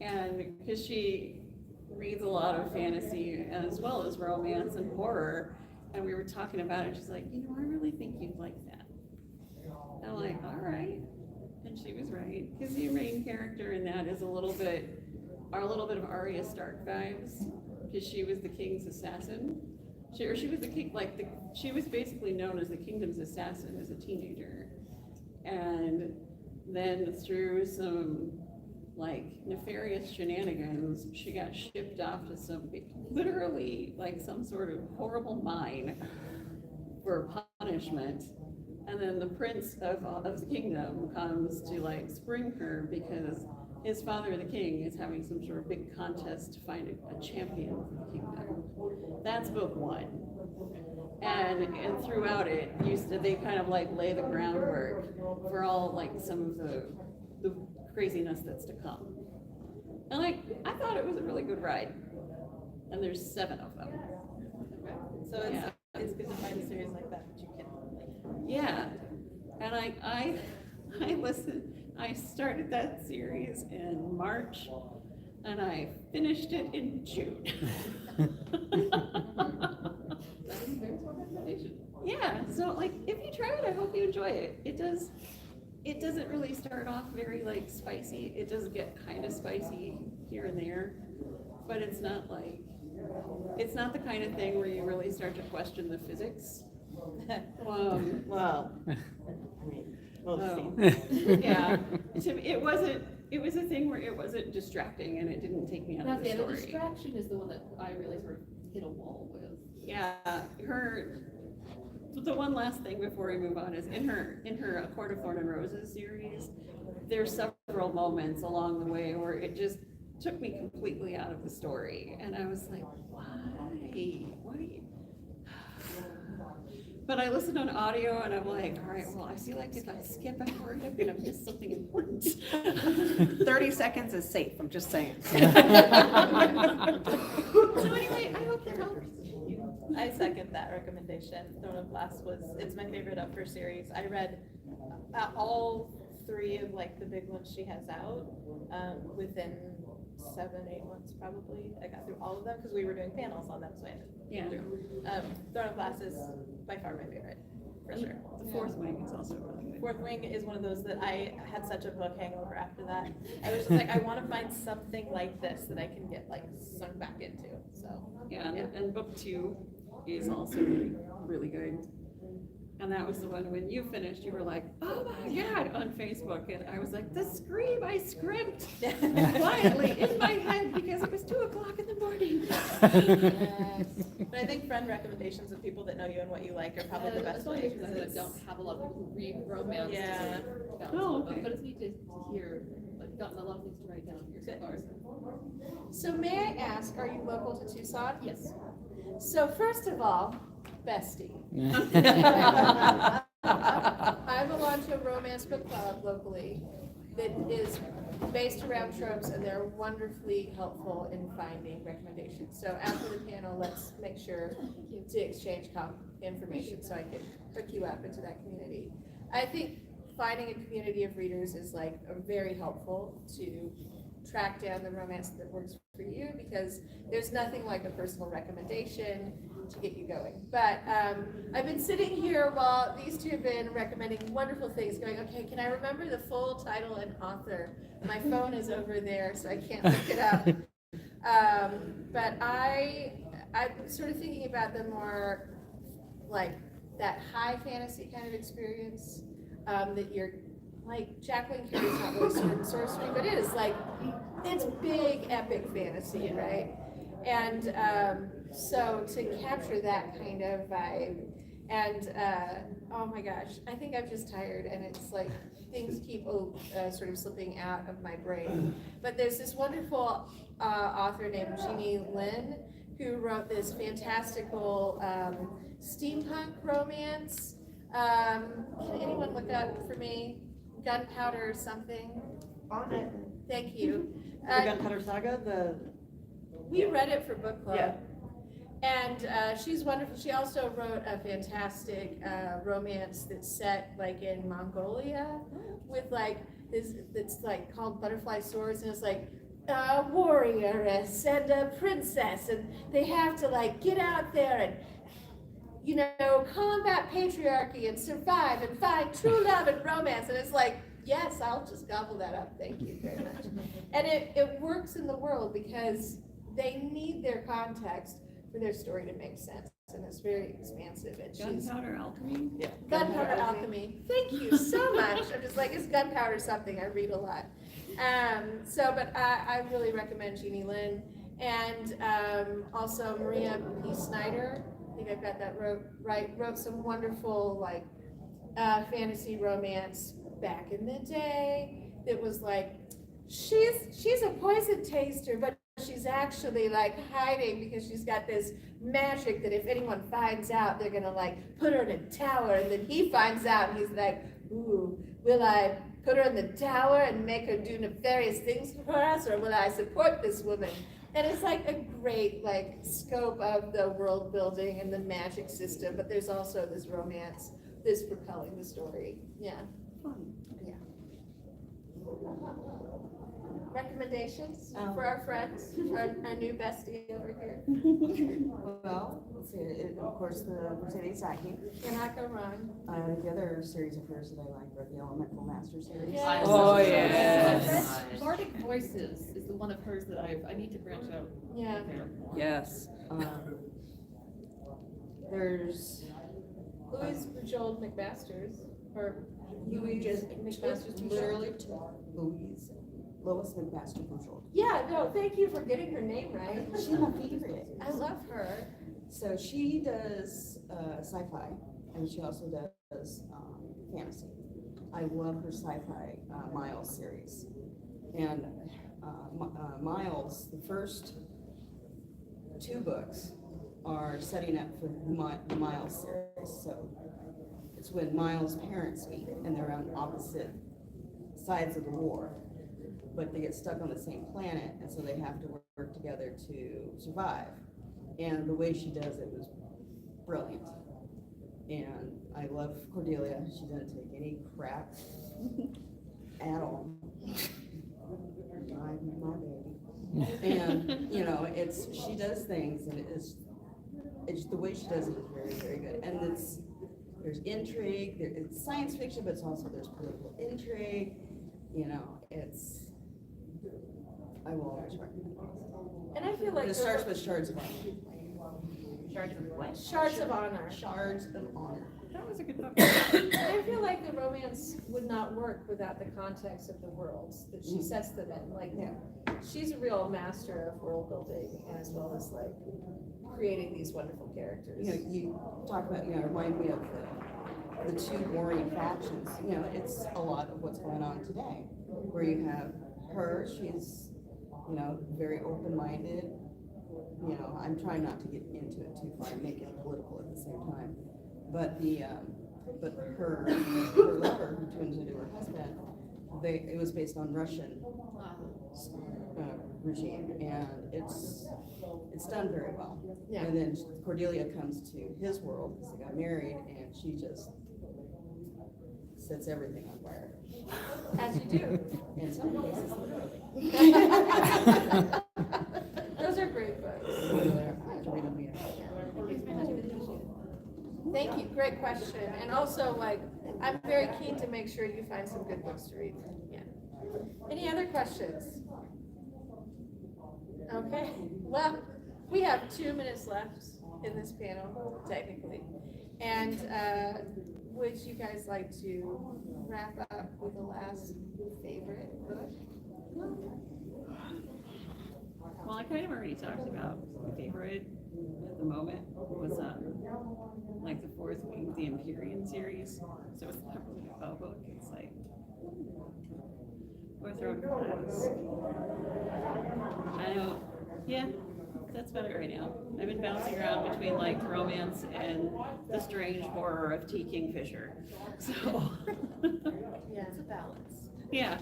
And because she reads a lot of fantasy as well as romance and horror, and we were talking about it, she's like, I really think you'd like that. And I'm like, all right. And she was right, because the main character in that is a little bit of Arya Stark vibes, because she was the king's assassin. She was the king, she was basically known as the kingdom's assassin as a teenager. And then through some nefarious shenanigans, she got shipped off to literally some sort of horrible mine for punishment. And then the prince of the kingdom comes to spring her because his father, the king, is having some sort of big contest to find a champion for the kingdom. That's book one. And throughout it, they kind of lay the groundwork for all some of the craziness that's to come. And I thought it was a really good ride. And there's 7 of them. So it's good to find a series like that you can Yeah. And I listened. I started that series in March, and I finished it in June. Yeah, so if you try it, I hope you enjoy it. It doesn't really start off very spicy. It does get kind of spicy here and there, but it's not the kind of thing where you really start to question the physics. Well, I mean, we'll see. Yeah, it was a thing where it wasn't distracting and it didn't take me out of the The story. distraction is the one that I really sort of hit a wall with. Yeah, the one last thing before we move on is in her A Court of Thorn and Roses series, there's several moments along the way where it just took me completely out of the story, and I was like, why? But I listened on audio and I'm like, all right, well, I feel like if I skip a word, I'm gonna miss something important. 30 seconds is safe, I'm just saying. So anyway, I hope that helps. I second that recommendation. Throne of Glass it's my favorite of her series. I read all 3 of the big ones she has out within 7-8 months probably. I got through all of them because we were doing panels on them, so I had to get through. Throne of Glass is by far my favorite, for sure. The Fourth Wing is also really good. Fourth Wing is one of those that I had such a book hangover after that. I was just I want to find something like this that I can get sunk back into. So Yeah, and book 2 is also really good. And that was the one when you finished, you were like, oh my God, on Facebook. And I was like, the scream I scrimped quietly in my head because it was 2:00 in the morning. Yes. But I think friend recommendations of people that know you and what you like are probably the best way. Because I don't have a lot of people who read romance. Yeah. Oh, okay. But it's neat to hear, gotten a lot of things to write down here so far. So may I ask, are you local to Tucson? Yes. So first of all, bestie. I belong to a romance book club locally that is based around tropes, and they're wonderfully helpful in finding recommendations. So after the panel, let's make sure to exchange information so I can hook you up into that community. I think finding a community of readers is like very helpful to track down the romance that works for you, because there's nothing like a personal recommendation to get you going. But I've been sitting here while these two have been recommending wonderful things, going, okay, can I remember the full title and author? My phone is over there, so I can't look it up. But I'm sort of thinking about the more like that high fantasy kind of experience that you're like, Jacqueline Carey's not really sword and sorcery, but it is like, it's big epic fantasy, right? And so to capture that kind of vibe, and oh my gosh, I think I'm just tired, and it's like things keep sort of slipping out of my brain. But there's this wonderful author named Jeannie Lynn who wrote this fantastical steampunk romance. Can anyone look up for me? Gunpowder or something? On it. Thank you. The Gunpowder Saga, We read it for book club. Yeah. And she's wonderful. She also wrote a fantastic romance that's set like in Mongolia with like this, that's like called Butterfly Swords, and it's like a warrioress and a princess, and they have to like get out there and, you know, combat patriarchy and survive and find true love and romance. And it's like, yes, I'll just gobble that up. Thank you very much. And it works in the world because they need their context for their story to make sense. And it's very expansive. And Gunpowder Alchemy? Yeah. Gunpowder Alchemy. Thank you so much. I'm just like, it's gunpowder something. I read a lot. But I really recommend Jeannie Lynn. And also Maria P. Snyder. I think I've got that right. Wrote some wonderful like fantasy romance back in the day. That was like, she's a poison taster, but she's actually like hiding because she's got this magic that if anyone finds out, they're gonna like put her in a tower, and then he finds out and he's like, ooh, will I put her in the tower and make her do nefarious things for us, or will I support this woman? And it's like a great like scope of the world building and the magic system, but there's also this romance that's propelling the story. Yeah. Fun. Yeah. Recommendations for our friends, our new bestie over here. Well, let's see, of course, the Mercedes Askew. Cannot go wrong. The other series of hers that I like are the Elemental Master series. Yes. Oh, yes. Red Bardic Voices is the one of hers that I need to branch out. Yeah. Yes. There's Louise Bujold McMasters, or Louise, just McMasters Bujold. literally Lois McMaster Bujold. Yeah, no, thank you for getting her name right. She's my favorite. I love her. So she does sci-fi, and she also does fantasy. I love her sci-fi Miles series. And Miles, the first 2 books are setting up for the Miles series. So it's when Miles' parents meet, and they're on opposite sides of the war, but they get stuck on the same planet, and so they have to work together to survive. And the way she does it was brilliant. And I love Cordelia. She doesn't take any crap at all. My baby. And you know, she does things, and it's the way she does it is very, very good. And there's intrigue. It's science fiction, but there's political intrigue. You know, I will always recommend it. And I feel like It starts with Shards of Honor. Shards of what? Shards of Honor. Shards of Honor. That was a good book. I feel like the romance would not work without the context of the worlds that she sets them in. Like, she's a real master of world building, as well as like creating these wonderful characters. You know, you talk about, remind me of the 2 warring factions. You know, it's a lot of what's going on today, where you have her, she's you know, very open-minded. You know, I'm trying not to get into it too far and make it political at the same time. But her lover, who turns into her husband, it was based on Russian regime, and it's done very well. Yeah. And then Cordelia comes to his world because they got married, and she just sets everything on fire. As you do. In some cases, literally. Those are great books. I have to read them again. Thank you, great question. And also, like, I'm very keen to make sure you find some good books to read. Yeah. Any other questions? Okay, well, we have 2 minutes left in this panel, technically. And would you guys like to wrap up with the last favorite book? Well, I kind of already talked about my favorite at the moment was like the fourth wing of the Empyrean series. So it's not really a book, it's like or Throne of Glass. I know, yeah, that's about it right now. I've been bouncing around between like romance and the strange horror of T. Kingfisher. So Yeah, it's a balance. yeah.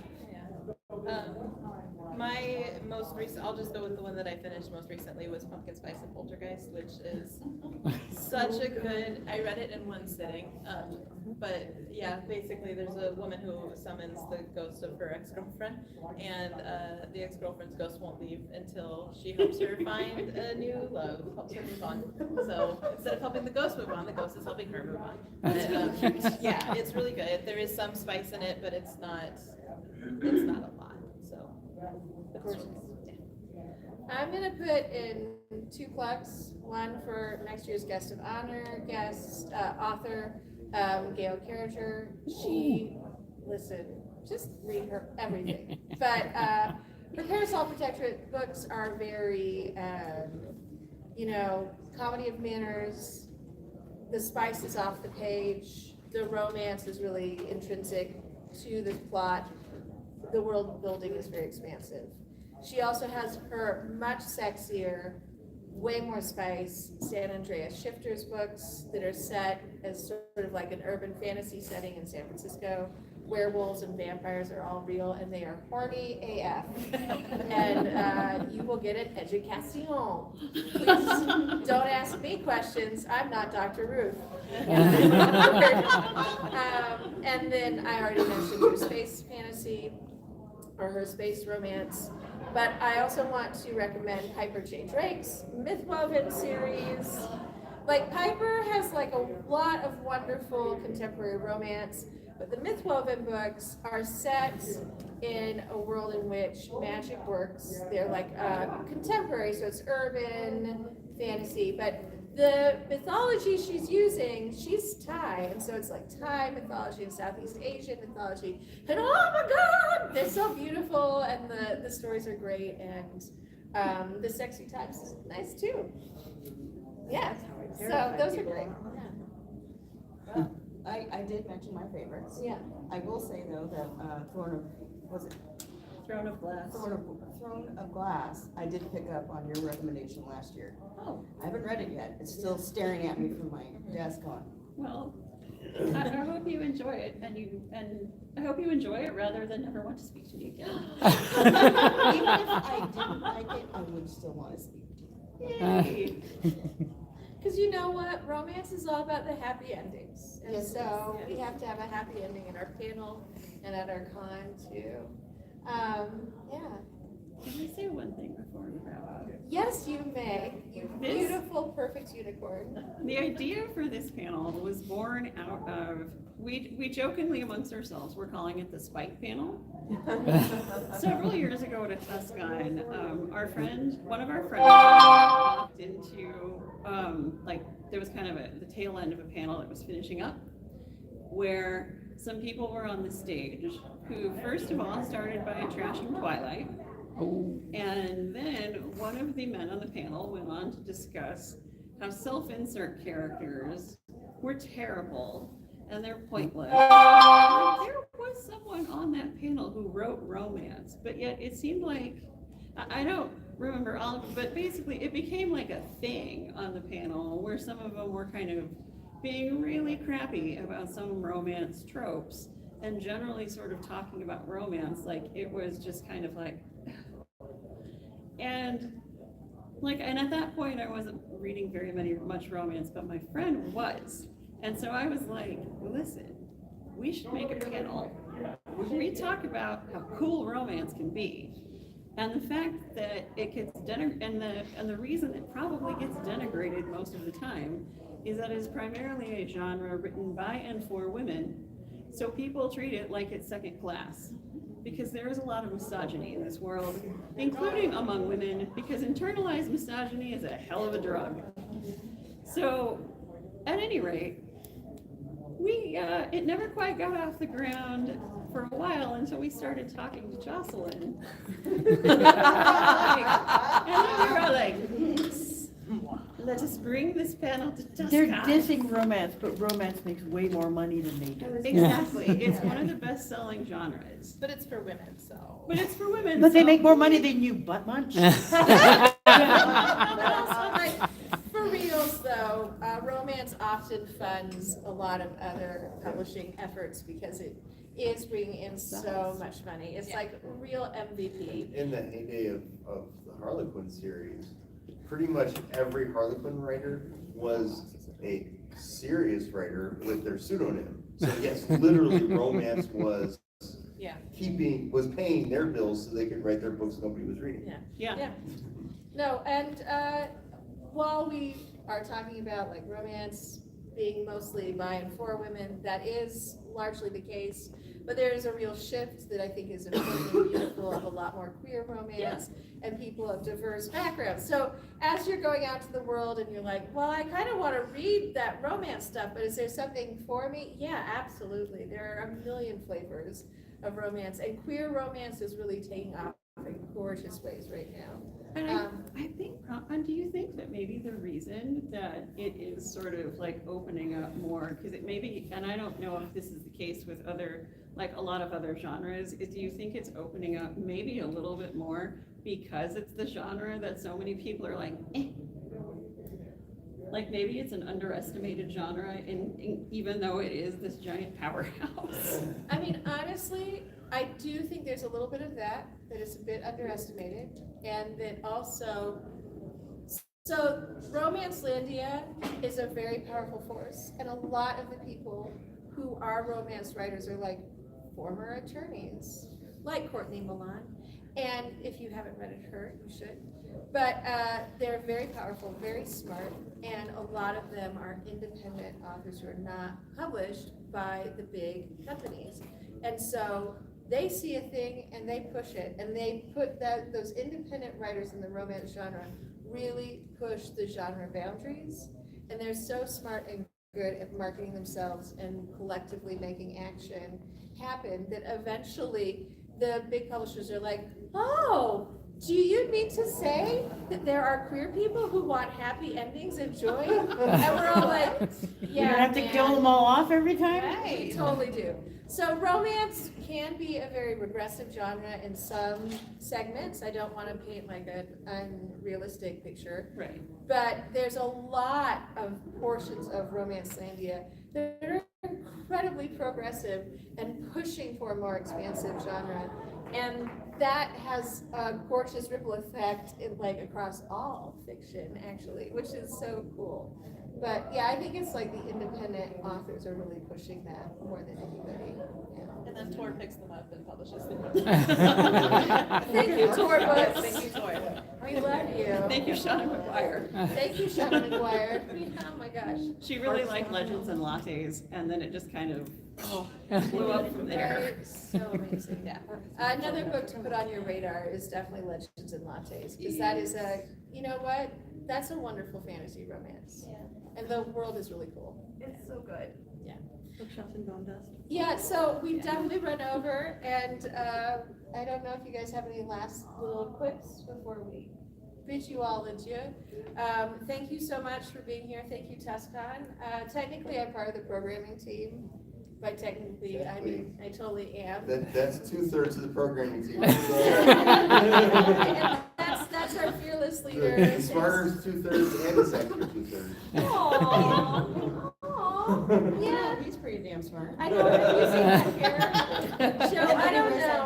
My most recent, I'll just go with the one that I finished most recently, was Pumpkin Spice and Poltergeist, which is such a good, I read it in one sitting. But yeah, basically there's a woman who summons the ghost of her ex-girlfriend, and the ex-girlfriend's ghost won't leave until she helps her find a new love, helps her move on. So instead of helping the ghost move on, the ghost is helping her move on. But, yeah, it's really good. There is some spice in it, but it's not a lot. So, of course, I'm gonna put in 2 plugs. One for next year's guest of honor, author, Gail Carriger. She, listen, just read her everything. But her Parasol Protectorate books are very, comedy of manners. The spice is off the page. The romance is really intrinsic to the plot. The world building is very expansive. She also has her much sexier, way more spice, San Andreas Shifter's books that are set as sort of like an urban fantasy setting in San Francisco. Werewolves and vampires are all real, and they are horny AF. And you will get an education. Please don't ask me questions. I'm not Dr. Ruth. And then I already mentioned her space fantasy, or her space romance. But I also want to recommend Piper J. Drake's Mythwoven series. Like, Piper has like a lot of wonderful contemporary romance, but the Mythwoven books are set in a world in which magic works. They're like contemporary, so it's urban fantasy, but the mythology she's using, she's Thai, and so it's like Thai mythology and Southeast Asian mythology. And oh my God, they're so beautiful, and the stories are great, and the sexy types is nice too. Yeah, so those are great. Well, I did mention my favorites. Yeah. I will say though that Throne of Glass, I did pick up on your recommendation last year. Oh, I haven't read it yet. It's still staring at me from my desk on. well, I hope you enjoy it, and I hope you enjoy it rather than never want to speak to me again. Even if I didn't like it, I would still want to speak to you. Yay! Because you know what? Romance is all about the happy endings. And Yes, so yes. we have to have a happy ending in our panel and at our con too. Yeah. Can I say one thing before we wrap up? Yes, you may. You This- beautiful, perfect unicorn. The idea for this panel was born out of, we jokingly amongst ourselves, we're calling it the Spike panel. Several years ago at a Tuscan, one of our friends walked into, there was kind of the tail end of a panel that was finishing up, where some people were on the stage who, first of all, started by trashing Twilight. And then one of the men on the panel went on to discuss how self-insert characters were terrible and they're pointless. There was someone on that panel who wrote romance, but yet it seemed like I don't remember all of it, but basically it became like a thing on the panel where some of them were kind of being really crappy about some romance tropes and generally sort of talking about romance like it was just kind of like, and at that point I wasn't reading much romance, but my friend was. And so I was like, listen, we should make a panel where we talk about how cool romance can be. And the fact that it gets and the reason it probably gets denigrated most of the time is that it's primarily a genre written by and for women. So people treat it like it's second class. Because there is a lot of misogyny in this world, including among women, because internalized misogyny is a hell of a drug. So, at any rate, it never quite got off the ground for a while until we started talking to Jocelyn. And then we were all like, let us bring this panel to Tucson. They're dissing romance, but romance makes way more money than they do. Exactly. It's one of the best-selling genres. But it's for women, so. But it's for women. But they so- make more money than you, butt munch. But also, like, for reals though, romance often funds a lot of other publishing efforts because it is bringing in so much money. It's like real MVP. In the heyday of the Harlequin series, pretty much every Harlequin writer was a serious writer with their pseudonym. So yes, literally romance was Yeah. was paying their bills so they could write their books nobody was reading. Yeah. No, and while we are talking about like romance being mostly by and for women, that is largely the case. But there is a real shift that I think is important and beautiful of a lot more queer romance and people of diverse backgrounds. So as you're going out to the world and you're like, well, I kind of want to read that romance stuff, but is there something for me? Yeah, absolutely. There are a million flavors of romance, and queer romance is really taking off in gorgeous ways right now. And I think, and do you think that maybe the reason that it is sort of like opening up more, because it may be, and I don't know if this is the case with other, like a lot of other genres, is do you think it's opening up maybe a little bit more because it's the genre that so many people are like, eh? Like maybe it's an underestimated genre, even though it is this giant powerhouse. I mean, honestly, I do think there's a little bit of that is a bit underestimated, and that also, so Romancelandia is a very powerful force, and a lot of the people who are romance writers are like former attorneys, like Courtney Milan, and if you haven't read her, you should. But they're very powerful, very smart, and a lot of them are independent authors who are not published by the big companies. And so they see a thing and they push it, and they put those independent writers in the romance genre really push the genre boundaries, and they're so smart and good at marketing themselves and collectively making action happen that eventually the big publishers are like, oh, do you mean to say that there are queer people who want happy endings and joy? And we're all like, yeah, You don't have to kill them all off every time? right, we totally do. So romance can be a very regressive genre in some segments. I don't want to paint like an unrealistic picture. Right. But there's a lot of portions of Romancelandia that are incredibly progressive and pushing for a more expansive genre. And that has a gorgeous ripple effect in across all fiction, actually, which is so cool. But yeah, I think it's like the independent authors are really pushing that more than anybody. Yeah. And then Tor picks them up and publishes them. Thank you, Tor Books. Thank you, Tor. We love you. Thank you, Shauna McGuire. Thank you, Shauna McGuire. Oh my gosh. She really liked Legends and Lattes, and then it just kind of blew up from there. So amazing. Yeah. Another book to put on your radar is definitely Legends and Lattes, because that is you know what? That's a wonderful fantasy romance. Yeah. And the world is really cool. It's so good. Yeah. Bookshelves and bone dust. Yeah, so we've definitely run over, and I don't know if you guys have any last little quips before we bid you all adieu. Thank you so much for being here. Thank you, Tuscan. Technically, I'm part of the programming team. By technically, I mean, I totally am. That's 2/3 of the programming team. And leaders. Smarter is 2/3 and a sector 2/3. Aw, aw, yeah. He's pretty damn smart. I know, have you seen that hair? Joe, I don't know.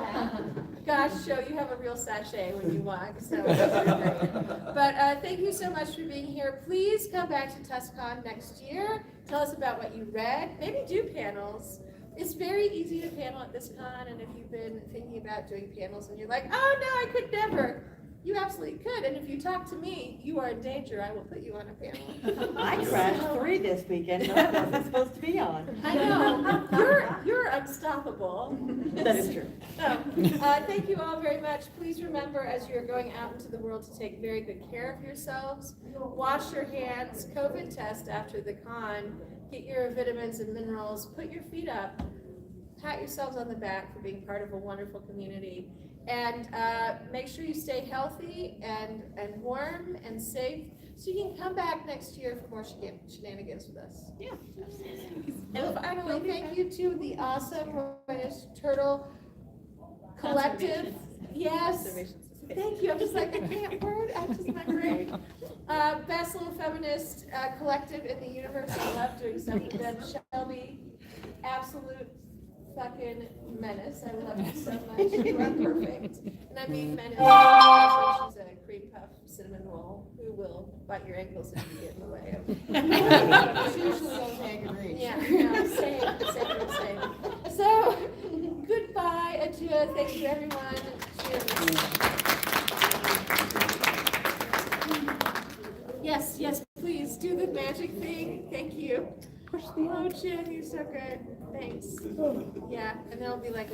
Gosh, Joe, you have a real sachet when you walk, so. But thank you so much for being here. Please come back to TUSCON next year. Tell us about what you read. Maybe do panels. It's very easy to panel at this con, and if you've been thinking about doing panels and you're like, oh no, I could never, you absolutely could. And if you talk to me, you are in danger. I will put you on a panel. I crashed 3 this weekend, that I wasn't supposed to be on. I know. You're unstoppable. That is true. So, thank you all very much. Please remember, as you're going out into the world, to take very good care of yourselves. Wash your hands, COVID test after the con, get your vitamins and minerals, put your feet up, pat yourselves on the back for being part of a wonderful community. And make sure you stay healthy and warm and safe, so you can come back next year for more shenanigans with us. Yeah. And finally, thank you to the awesome Roynish Turtle Collective. Yes, thank you. I'm just like, I can't word, I'm just not great. Best Little Feminist Collective in the universe. I love doing stuff with them. Shelby, absolute fucking menace. I love you so much. You are perfect. And I mean menace. She's a cream puff cinnamon roll who will bite your ankles if you get in the way of. It's usually those I can reach. Yeah, no, same. So, goodbye, adieu, thank you everyone. Cheers. Yes, please do the magic thing. Thank you. Oh, Jen, you're so good. Thanks. Yeah, and then I'll be like.